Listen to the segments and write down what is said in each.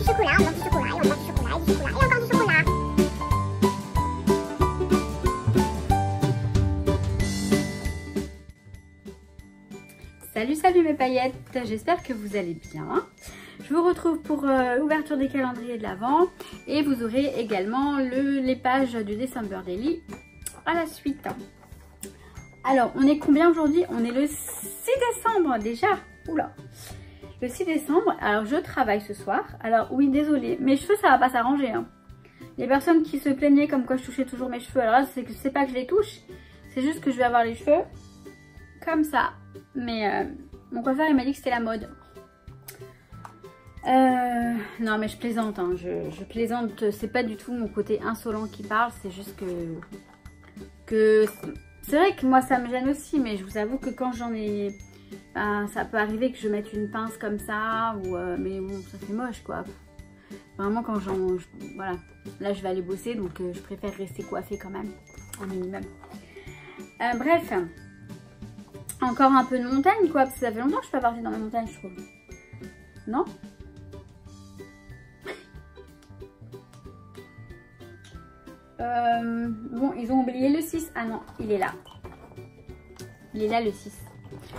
chocolat, on mange du chocolat, et on mange du chocolat, et du chocolat, et encore du chocolat. Salut, salut mes paillettes, j'espère que vous allez bien. Je vous retrouve pour l'ouverture des calendriers de l'Avent et vous aurez également les pages du December Daily à la suite. Alors, on est combien aujourd'hui? On est le 6 décembre déjà. Oula, le 6 décembre. Alors, je travaille ce soir. Alors, oui, désolée, mes cheveux, ça va pas s'arranger. Hein. Il y a personne qui se plaignait comme quoi je touchais toujours mes cheveux. Alors là, c'est pas que je les touche, c'est juste que je vais avoir les cheveux comme ça. Mais mon coiffeur, il m'a dit que c'était la mode. Non, mais je plaisante. Hein. Je plaisante. C'est pas du tout mon côté insolent qui parle. C'est juste que c'est vrai que moi, ça me gêne aussi. Mais je vous avoue que quand j'en ai... ça peut arriver que je mette une pince comme ça. Ou, mais bon, ça fait moche, quoi. Vraiment, quand voilà. Là, je vais aller bosser. Donc, je préfère rester coiffée quand même. Un minimum. Bref. Encore un peu de montagne, quoi, parce que ça fait longtemps que je suis pas partie dans la montagne, je trouve. Non? Bon, ils ont oublié le 6. Ah non, il est là. Il est là, le 6.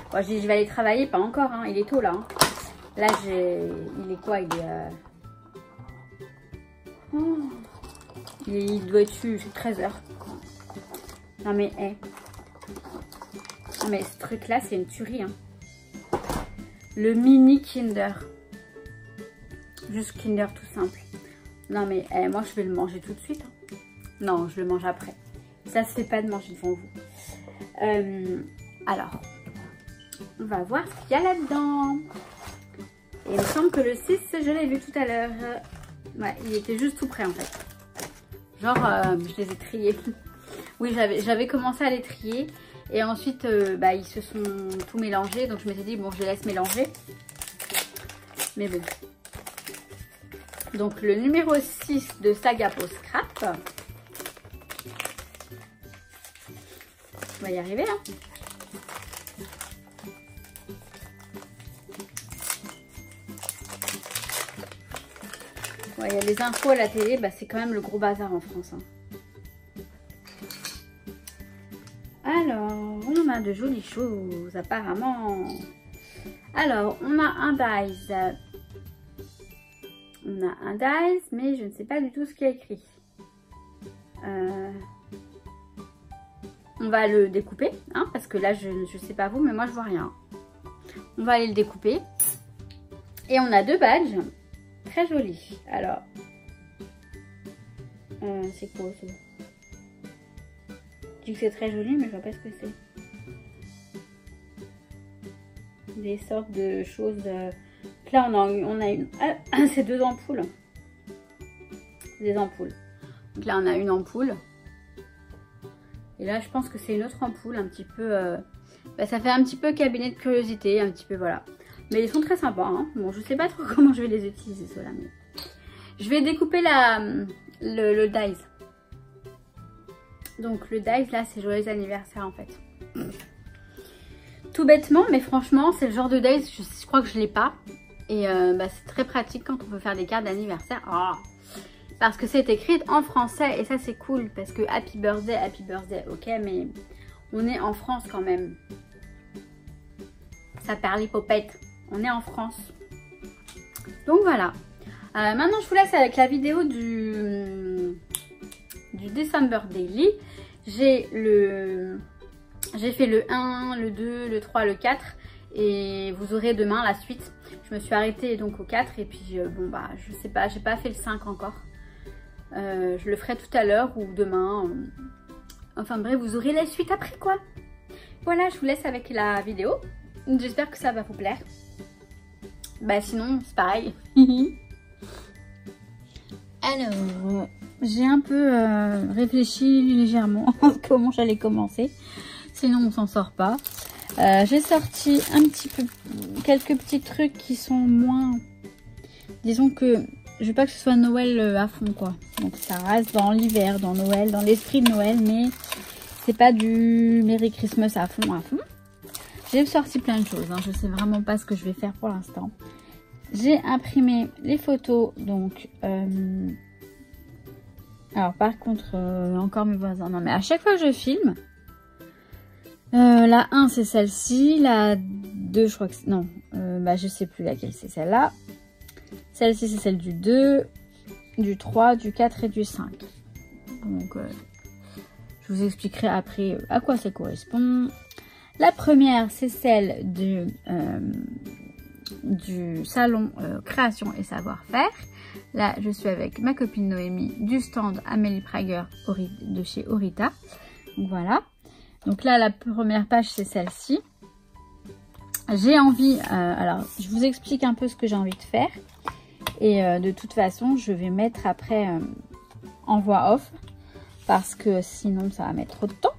Bon, je vais aller travailler, pas encore, hein. Il est tôt, là. Hein. Là, il est quoi? Il est... Oh. Il doit être... C'est 13 h. Non, mais, hey. Non mais ce truc là c'est une tuerie hein. Le mini Kinder. Juste Kinder tout simple. Non mais moi je vais le manger tout de suite hein. Non je le mange après. Ça se fait pas de manger devant vous. Alors on va voir ce qu'il y a là-dedans. Et il me semble que le 6 je l'ai vu tout à l'heure. Ouais il était juste tout prêt en fait. Genre je les ai triés. Oui j'avais commencé à les trier. Et ensuite, ils se sont tout mélangés. Donc, je m'étais dit, bon, je les laisse mélanger. Mais bon. Donc, le numéro 6 de Saga Peau Scrap. On va y arriver, hein. Ouais, il y a les infos à la télé. C'est quand même le gros bazar en France, hein. Alors, on a de jolies choses apparemment. Alors, on a un dies. On a un dies, mais je ne sais pas du tout ce qu'il y a écrit. On va le découper, hein, parce que là, je ne sais pas vous, mais moi, je vois rien. On va aller le découper. Et on a deux badges. Très jolis. Alors, c'est quoi ça? Je dis que c'est très joli, mais je vois pas ce que c'est. Des sortes de choses. Là, on a une. Ah, c'est deux ampoules. Des ampoules. Donc là, on a une ampoule. Et là, je pense que c'est une autre ampoule, un petit peu. Ça fait un petit peu cabinet de curiosité, un petit peu voilà. Mais ils sont très sympas. Hein. Bon, je sais pas trop comment je vais les utiliser, ceux-là. Mais... Je vais découper le dies. Donc le dies là c'est joyeux anniversaire en fait. Tout bêtement mais franchement c'est le genre de dies je crois que je l'ai pas. Et c'est très pratique quand on veut faire des cartes d'anniversaire. Oh, parce que c'est écrit en français et ça c'est cool. Parce que happy birthday ok mais on est en France quand même. Ça perd les popettes. On est en France. Donc voilà. Maintenant je vous laisse avec la vidéo du December Daily. J'ai fait le 1, le 2, le 3, le 4 et vous aurez demain la suite. Je me suis arrêtée donc au 4 et puis je sais pas, j'ai pas fait le 5 encore. Je le ferai tout à l'heure ou demain. Enfin bref, vous aurez la suite après quoi. Voilà, je vous laisse avec la vidéo. J'espère que ça va vous plaire. Sinon, c'est pareil. Alors... J'ai un peu réfléchi légèrement comment j'allais commencer. Sinon, on s'en sort pas. J'ai sorti un petit peu quelques petits trucs qui sont moins... Disons que je veux pas que ce soit Noël à fond quoi. Donc ça reste dans l'hiver, dans Noël, dans l'esprit de Noël, mais c'est pas du Merry Christmas à fond à fond. J'ai sorti plein de choses. Hein. Je sais vraiment pas ce que je vais faire pour l'instant. j'ai imprimé les photos. Donc, alors par contre, encore mes voisins. Non, mais à chaque fois que je filme, la 1 c'est celle-ci, la 2 je crois que c'est... Non, bah je sais plus laquelle c'est celle-là. Celle-ci c'est celle du 2, du 3, du 4 et du 5. Donc je vous expliquerai après à quoi ça correspond. La première c'est celle du salon création et savoir-faire. Là je suis avec ma copine Noémie du stand Amélie Prager de chez Orita. Donc voilà. Donc là la première page c'est celle-ci. J'ai envie, alors je vous explique un peu ce que j'ai envie de faire. Et de toute façon je vais mettre après en voix off. Parce que sinon ça va mettre trop de temps.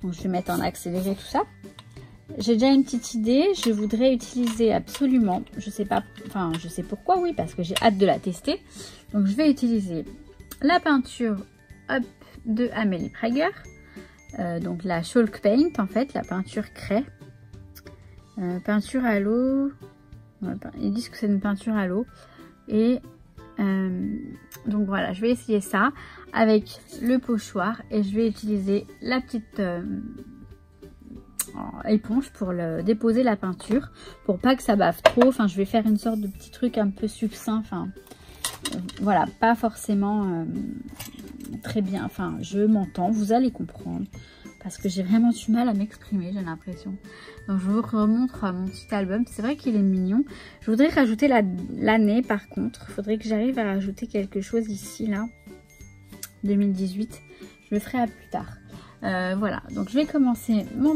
Donc je vais mettre en accéléré tout ça. J'ai déjà une petite idée, je voudrais utiliser absolument, je sais pas, enfin je sais pourquoi, oui, parce que j'ai hâte de la tester. Donc je vais utiliser la peinture Up de Amélie Prager, donc la Chalk Paint en fait, la peinture craie. Peinture à l'eau, ils disent que c'est une peinture à l'eau. Et donc voilà, je vais essayer ça avec le pochoir et je vais utiliser la petite... éponge pour déposer la peinture pour pas que ça bave trop. Enfin je vais faire une sorte de petit truc un peu succinct, enfin voilà, pas forcément très bien, enfin je m'entends, vous allez comprendre parce que j'ai vraiment du mal à m'exprimer, j'ai l'impression. Donc je vous remontre mon petit album, c'est vrai qu'il est mignon. Je voudrais rajouter l'année par contre, il faudrait que j'arrive à rajouter quelque chose ici là, 2018, je le ferai à plus tard. Voilà, donc je vais commencer ma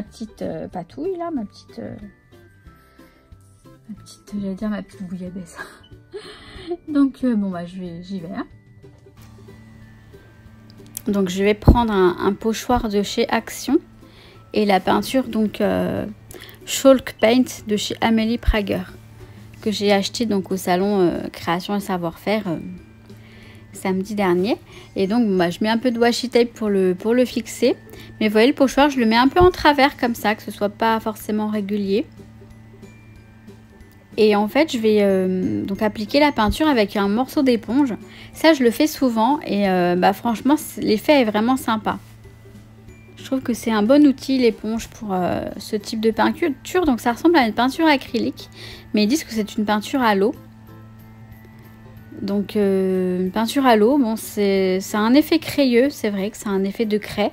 petite patouille là, ma petite, j'allais dire ma petite bouillabaisse. Donc bon bah j'y vais. Hein. Donc je vais prendre un pochoir de chez Action et la peinture donc Chalk Paint de chez Amélie Prager que j'ai acheté donc au salon création et savoir-faire samedi dernier. Et donc bah, je mets un peu de washi tape pour le fixer. Mais vous voyez le pochoir, je le mets un peu en travers comme ça, que ce soit pas forcément régulier. Et en fait je vais donc appliquer la peinture avec un morceau d'éponge. Ça je le fais souvent et bah, franchement l'effet est vraiment sympa. Je trouve que c'est un bon outil l'éponge pour ce type de peinture. Donc ça ressemble à une peinture acrylique. Mais ils disent que c'est une peinture à l'eau. Donc une peinture à l'eau, bon, ça a un effet crayeux, c'est vrai que ça a un effet de craie.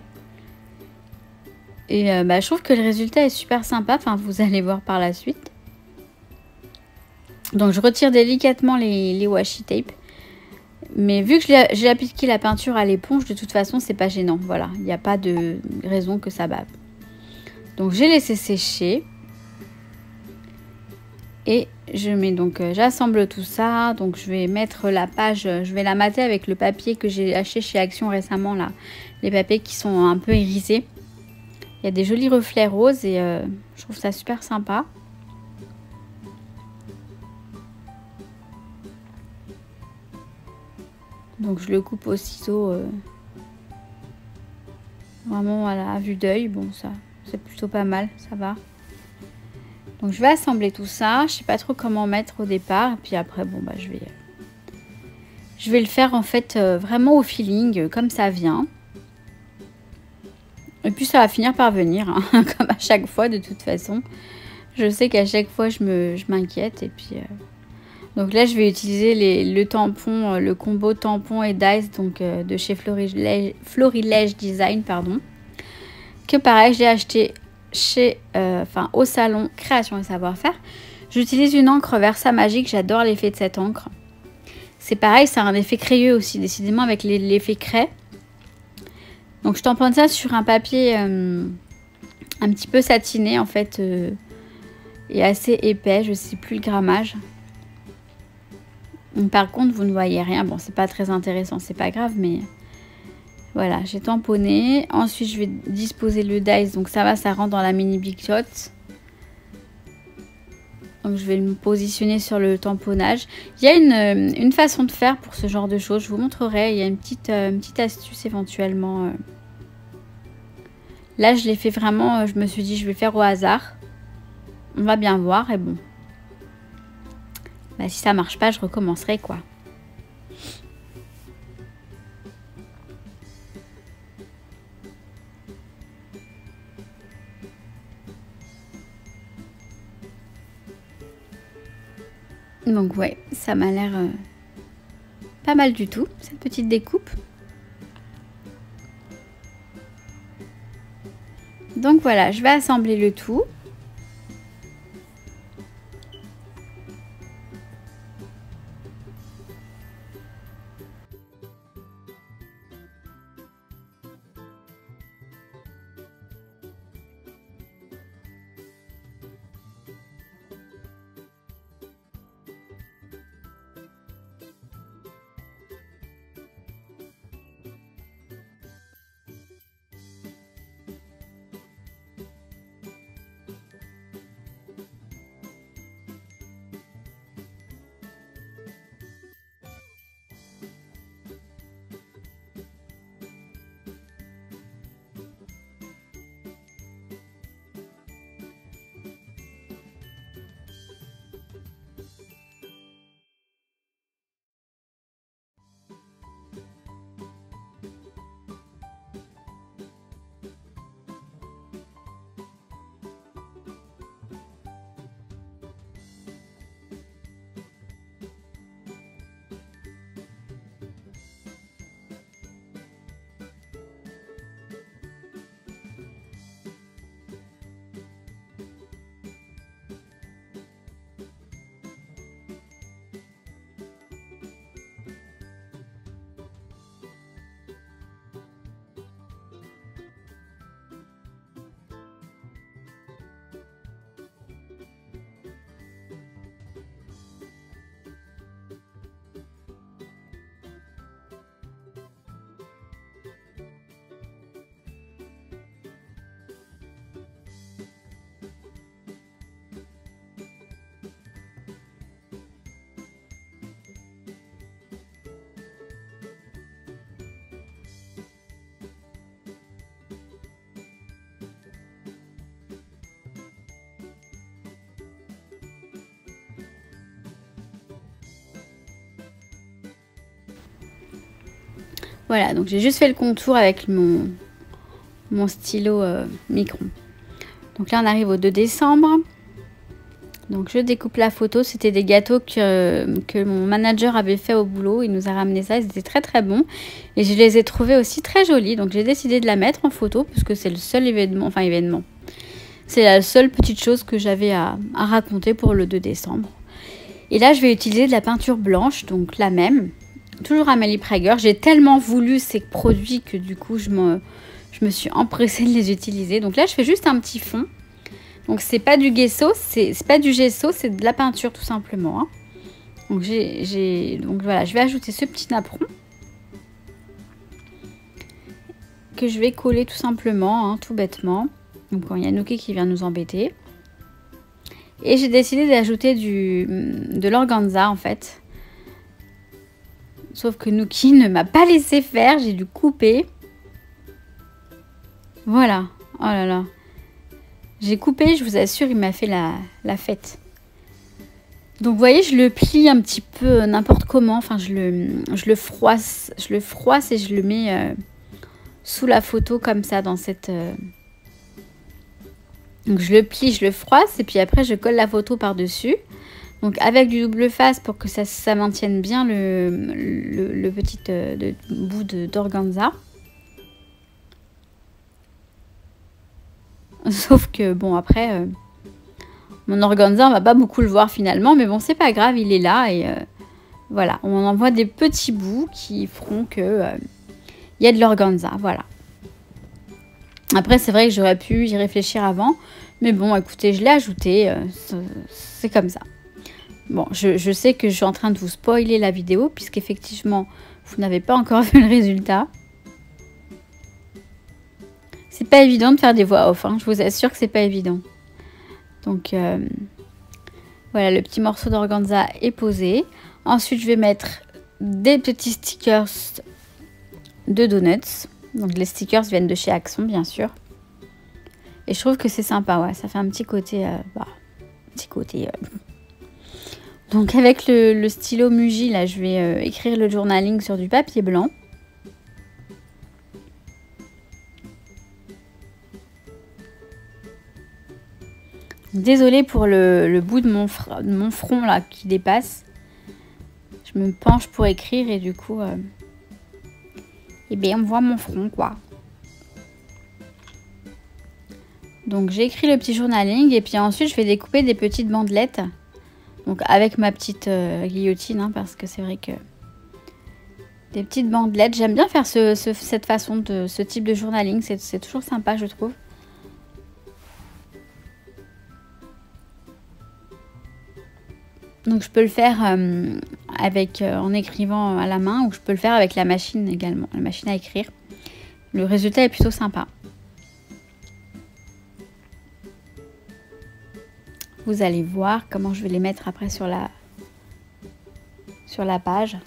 Et bah, je trouve que le résultat est super sympa, enfin vous allez voir par la suite. Donc je retire délicatement les washi tape. Mais vu que j'ai appliqué la peinture à l'éponge, de toute façon c'est pas gênant, voilà, il n'y a pas de raison que ça bave. Donc j'ai laissé sécher. Et je mets donc, j'assemble tout ça. Donc je vais mettre la page, je vais la mater avec le papier que j'ai acheté chez Action récemment là. Les papiers qui sont un peu irisés. Il y a des jolis reflets roses et je trouve ça super sympa. Donc je le coupe au ciseau. Vraiment voilà, à vue d'œil. Bon ça, c'est plutôt pas mal, ça va. Donc je vais assembler tout ça, je sais pas trop comment mettre au départ, et puis après bon bah je vais le faire en fait vraiment au feeling, comme ça vient. Et puis ça va finir par venir, hein, comme à chaque fois de toute façon. Je sais qu'à chaque fois je m'inquiète et puis... Donc là je vais utiliser le tampon, le combo tampon et dice donc de chez Florilège Design, pardon. Que pareil j'ai acheté au salon création et savoir-faire. J'utilise une encre Versa Magique, j'adore l'effet de cette encre. C'est pareil, ça a un effet crayeux aussi, décidément avec l'effet craie. Donc je tamponne ça sur un papier un petit peu satiné en fait et assez épais, je sais plus le grammage. Donc, par contre vous ne voyez rien, bon c'est pas très intéressant, c'est pas grave, mais voilà, j'ai tamponné. Ensuite, je vais disposer le dice. Donc, ça va, ça rentre dans la mini Big Shot. Donc, je vais me positionner sur le tamponnage. Il y a une façon de faire pour ce genre de choses. Je vous montrerai. Il y a une petite astuce éventuellement Là, je l'ai fait vraiment, je me suis dit, je vais faire au hasard. On va bien voir et bon. Bah, si ça marche pas, je recommencerai quoi. Donc ouais, ça m'a l'air pas mal du tout, cette petite découpe. Donc voilà, je vais assembler le tout. Voilà, donc j'ai juste fait le contour avec mon stylo micron. Donc là, on arrive au 2 décembre. Donc je découpe la photo. C'était des gâteaux que mon manager avait fait au boulot. Il nous a ramené ça. Ils étaient très très bons. Et je les ai trouvés aussi très jolis. Donc j'ai décidé de la mettre en photo parce que c'est le seul événement. Enfin, événement. C'est la seule petite chose que j'avais à raconter pour le 2 décembre. Et là, je vais utiliser de la peinture blanche. Donc la même. Toujours Amélie Praeger. J'ai tellement voulu ces produits que du coup, je me suis empressée de les utiliser. Donc là, je fais juste un petit fond. Donc c'est pas du gesso, c'est pas du gesso, c'est de la peinture tout simplement. Hein. Donc donc voilà, je vais ajouter ce petit napperon que je vais coller tout simplement, hein, tout bêtement. Donc il y a Nuki qui vient nous embêter. Et j'ai décidé d'ajouter de l'organza en fait. Sauf que Nuki ne m'a pas laissé faire, j'ai dû couper. Voilà, oh là là. J'ai coupé, je vous assure, il m'a fait la fête. Donc vous voyez, je le plie un petit peu n'importe comment. Enfin, je le froisse et je le mets sous la photo comme ça dans cette... Donc je le plie, je le froisse et puis après je colle la photo par-dessus. Donc avec du double face pour que ça maintienne bien le petit bout d'organza. Sauf que bon après, mon organza on va pas beaucoup le voir finalement. Mais bon c'est pas grave, il est là et voilà. On envoie des petits bouts qui feront que y a de l'organza, voilà. Après c'est vrai que j'aurais pu y réfléchir avant. Mais bon écoutez, je l'ai ajouté, c'est comme ça. Bon, je sais que je suis en train de vous spoiler la vidéo, puisqu'effectivement, vous n'avez pas encore vu le résultat. C'est pas évident de faire des voix off, hein, je vous assure que c'est pas évident. Donc, voilà, le petit morceau d'organza est posé. Ensuite, je vais mettre des petits stickers de donuts. Donc, les stickers viennent de chez Axon, bien sûr. Et je trouve que c'est sympa, ouais. Ça fait un petit côté... Donc avec le stylo Muji, là, je vais écrire le journaling sur du papier blanc. Désolée pour le bout de mon front là qui dépasse. Je me penche pour écrire et du coup, eh bien, on voit mon front quoi. Donc j'ai écrit le petit journaling et puis ensuite je vais découper des petites bandelettes. Donc avec ma petite guillotine, hein, parce que c'est vrai que des petites bandelettes, j'aime bien faire cette façon de ce type de journaling, c'est toujours sympa je trouve. Donc je peux le faire en écrivant à la main ou je peux le faire avec la machine également, la machine à écrire. Le résultat est plutôt sympa. Vous allez voir comment je vais les mettre après sur la page.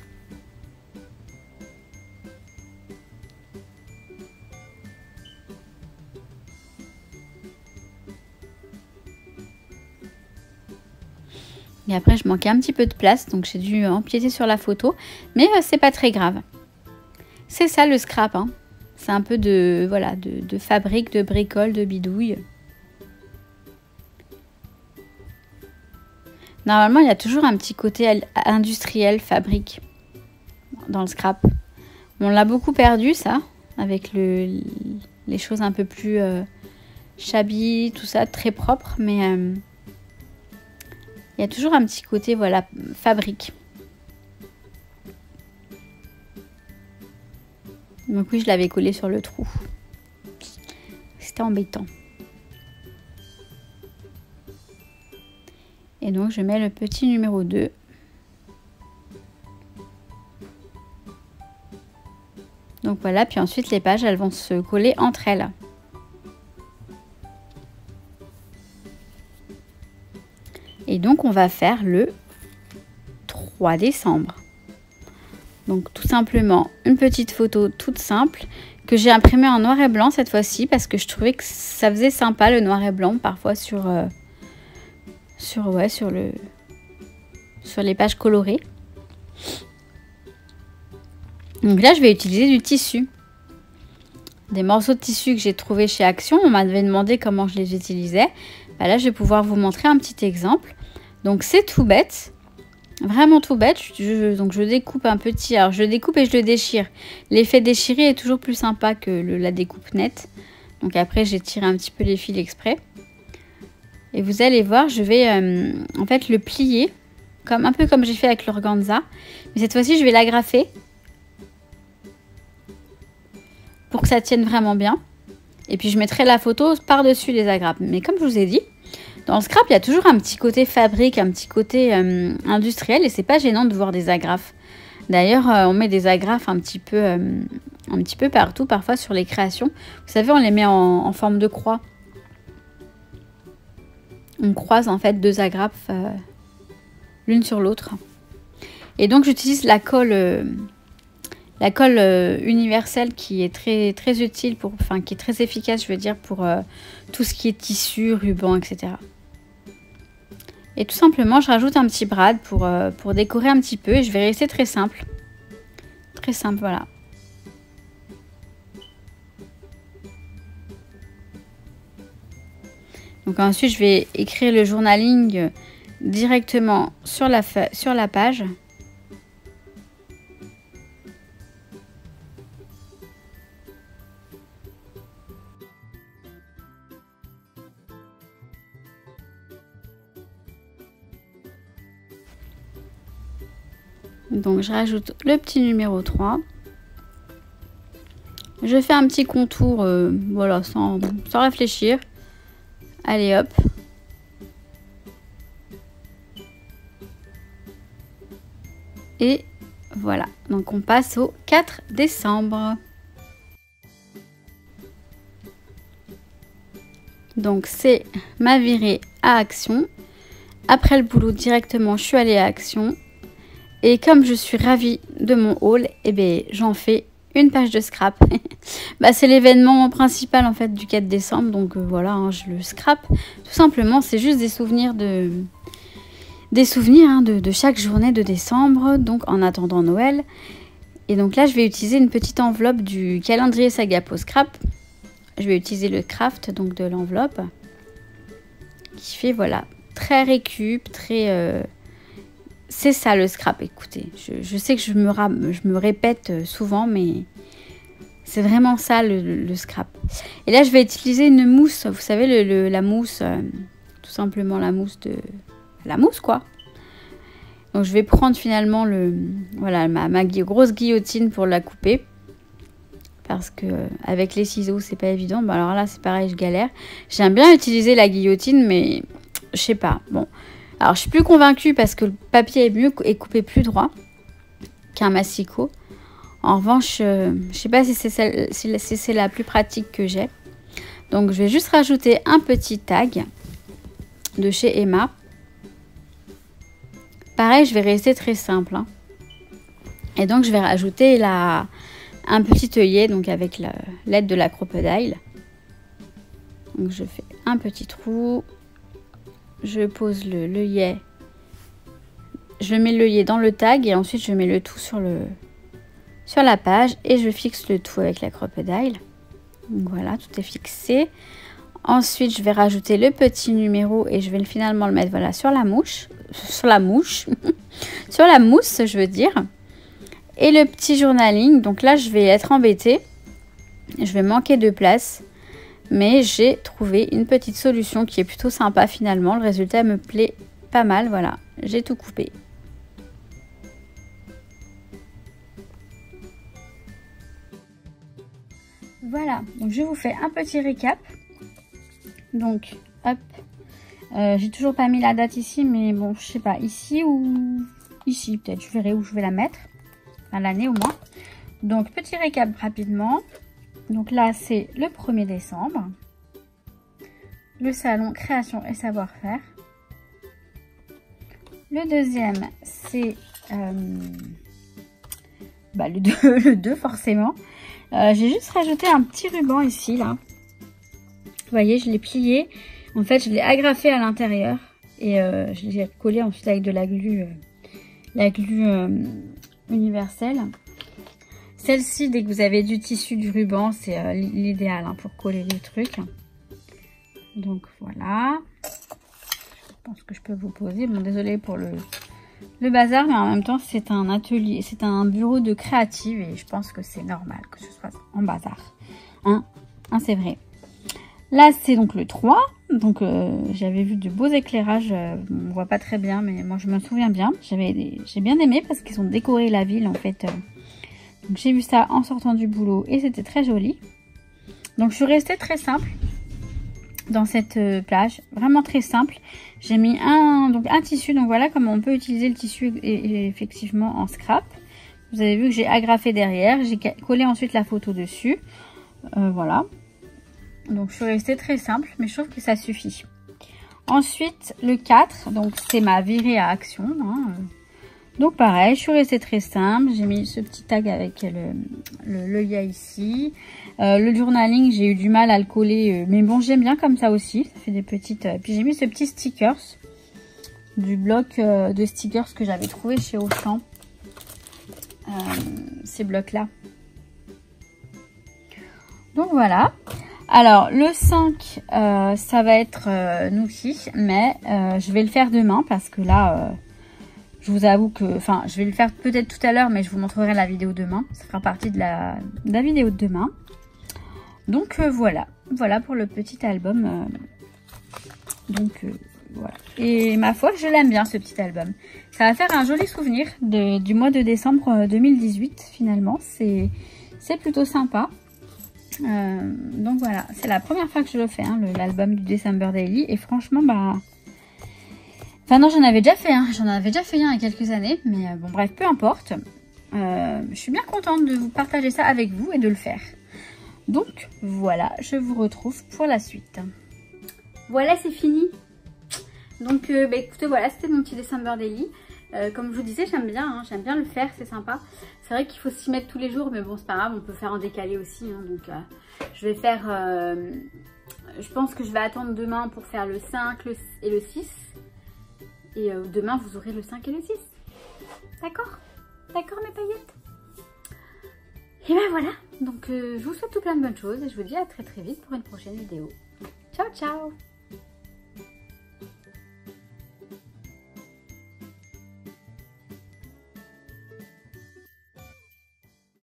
Et après, je manquais un petit peu de place, donc j'ai dû empiéter sur la photo. Mais c'est pas très grave. C'est ça le scrap, hein. C'est un peu de fabrique, de bricole, de bidouille. Normalement, il y a toujours un petit côté industriel, fabrique, dans le scrap. On l'a beaucoup perdu, ça, avec les choses un peu plus shabby, tout ça, très propre, mais... il y a toujours un petit côté, voilà, fabrique. Donc oui, je l'avais collé sur le trou. C'était embêtant. Et donc, je mets le petit numéro 2. Donc voilà, puis ensuite, les pages, elles vont se coller entre elles. Et donc, on va faire le 3 décembre. Donc, tout simplement, une petite photo toute simple que j'ai imprimée en noir et blanc cette fois-ci parce que je trouvais que ça faisait sympa le noir et blanc parfois sur les pages colorées. Donc là, je vais utiliser du tissu. Des morceaux de tissu que j'ai trouvé chez Action. On m'avait demandé comment je les utilisais. Bah là, je vais pouvoir vous montrer un petit exemple. Donc, c'est tout bête. Vraiment tout bête. Donc, je découpe un petit... Alors, je découpe et je le déchire. L'effet déchiré est toujours plus sympa que la découpe nette. Donc, après, j'étire un petit peu les fils exprès. Et vous allez voir, je vais en fait le plier. Un peu comme j'ai fait avec l'organza. Mais cette fois-ci, je vais l'agrafer. Pour que ça tienne vraiment bien. Et puis, je mettrai la photo par-dessus les agrafes. Mais comme je vous ai dit... Dans le scrap, il y a toujours un petit côté fabrique, un petit côté industriel et c'est pas gênant de voir des agrafes. D'ailleurs, on met des agrafes un petit peu partout, parfois sur les créations. Vous savez, on les met en forme de croix. On croise en fait deux agrafes l'une sur l'autre. Et donc, j'utilise la colle universelle qui est très utile, qui est très efficace, je veux dire, pour tout ce qui est tissu, ruban, etc. Et tout simplement, je rajoute un petit brad pour décorer un petit peu et je vais rester très simple. Très simple, voilà. Donc ensuite, je vais écrire le journaling directement sur la page. Donc je rajoute le petit numéro 3. Je fais un petit contour, voilà, sans réfléchir. Allez hop. Et voilà, donc on passe au 4 décembre. Donc c'est ma virée à Action. Après le boulot directement, je suis allée à Action. Et comme je suis ravie de mon haul, eh bien, j'en fais une page de scrap. Bah, c'est l'événement principal en fait du 4 décembre, donc voilà, hein, je le scrap. Tout simplement, c'est juste des souvenirs de chaque journée de décembre, donc en attendant Noël. Et donc là, je vais utiliser une petite enveloppe du calendrier Sagapo Scrap. Je vais utiliser le craft donc de l'enveloppe qui fait voilà très récup, très c'est ça le scrap. Écoutez, je sais que je me répète souvent, mais c'est vraiment ça le scrap. Et là, je vais utiliser une mousse. Vous savez, la mousse, tout simplement la mousse quoi. Donc, je vais prendre finalement ma grosse guillotine pour la couper. Parce que avec les ciseaux, c'est pas évident. Bon, alors là, c'est pareil, je galère. J'aime bien utiliser la guillotine, mais je sais pas. Bon. Alors, je suis plus convaincue parce que le papier est coupé plus droit qu'un massicot. En revanche, je sais pas si c'est la plus pratique que j'ai. Donc, je vais juste rajouter un petit tag de chez Emma. Pareil, je vais rester très simple. Hein. Et donc, je vais rajouter un petit œillet, donc avec l'aide de la crocodile. Donc, je fais un petit trou. Je pose l'œillet. Je mets l'œillet dans le tag et ensuite je mets le tout sur la page et je fixe le tout avec la crocodile. Donc voilà, tout est fixé. Ensuite, je vais rajouter le petit numéro et je vais finalement le mettre voilà sur la mouche, sur la mousse, je veux dire. Et le petit journaling. Donc là, je vais être embêtée. Je vais manquer de place. Mais j'ai trouvé une petite solution qui est plutôt sympa finalement. Le résultat me plaît pas mal. Voilà, j'ai tout coupé. Voilà, donc je vous fais un petit récap. Donc, hop. J'ai toujours pas mis la date ici, mais bon, je sais pas, ici ou ici peut-être. Je verrai où je vais la mettre. Enfin, l'année au moins. Donc, petit récap rapidement. Donc là, c'est le 1er décembre. Le salon création et savoir-faire. Le deuxième, c'est le 2 forcément. J'ai juste rajouté un petit ruban ici, là. Vous voyez, je l'ai plié. En fait, je l'ai agrafé à l'intérieur. Et je l'ai collé ensuite avec de la glu universelle. Celle-ci, dès que vous avez du tissu, du ruban, c'est l'idéal hein, pour coller les trucs. Donc voilà. Je pense que je peux vous poser. Bon, désolée pour le bazar, mais en même temps, c'est un atelier, c'est un bureau de créative et je pense que c'est normal que ce soit en bazar. Hein, c'est vrai. Là, c'est donc le 3. Donc, j'avais vu de beaux éclairages. On ne voit pas très bien, mais moi, je me souviens bien. J'ai bien aimé parce qu'ils ont décoré la ville, en fait. Donc j'ai vu ça en sortant du boulot et c'était très joli. Donc je suis restée très simple dans cette plage, vraiment très simple. J'ai mis un tissu, donc voilà comment on peut utiliser le tissu et effectivement en scrap. Vous avez vu que j'ai agrafé derrière, j'ai collé ensuite la photo dessus. Voilà. Donc je suis restée très simple, mais je trouve que ça suffit. Ensuite le 4, donc c'est ma virée à action. Hein. Donc pareil, je suis restée très simple. J'ai mis ce petit tag avec l'œillet ici. Le journaling, j'ai eu du mal à le coller. Mais bon, j'aime bien comme ça aussi. Ça fait des petites... Puis j'ai mis ce petit stickers. Du bloc de stickers que j'avais trouvé chez Auchan. Ces blocs-là. Donc voilà. Alors le 5, ça va être Nouki. Mais je vais le faire demain parce que là... je vous avoue que, enfin, je vais le faire peut-être tout à l'heure, mais je vous montrerai la vidéo demain. Ça fera partie de la vidéo de demain. Donc voilà, voilà pour le petit album. Voilà. Et ma foi, je l'aime bien ce petit album. Ça va faire un joli souvenir du mois de décembre 2018 finalement. C'est plutôt sympa. Donc voilà, c'est la première fois que je le fais, hein, l'album du December Daily. Et franchement, bah... Enfin non, j'en avais déjà fait un. J'en avais déjà fait un il y a quelques années. Mais bon, bref, peu importe. Je suis bien contente de vous partager ça avec vous et de le faire. Donc voilà, je vous retrouve pour la suite. Voilà, c'est fini. Donc écoutez, voilà, c'était mon petit December Daily. Comme je vous disais, j'aime bien le faire, c'est sympa. C'est vrai qu'il faut s'y mettre tous les jours, mais bon, c'est pas grave, on peut faire en décalé aussi. Hein, donc, je vais faire... je pense que je vais attendre demain pour faire le 5 et le 6. Et demain, vous aurez le 5 et le 6. D'accord? D'accord, mes paillettes? Et ben voilà, donc je vous souhaite tout plein de bonnes choses et je vous dis à très très vite pour une prochaine vidéo. Ciao, ciao!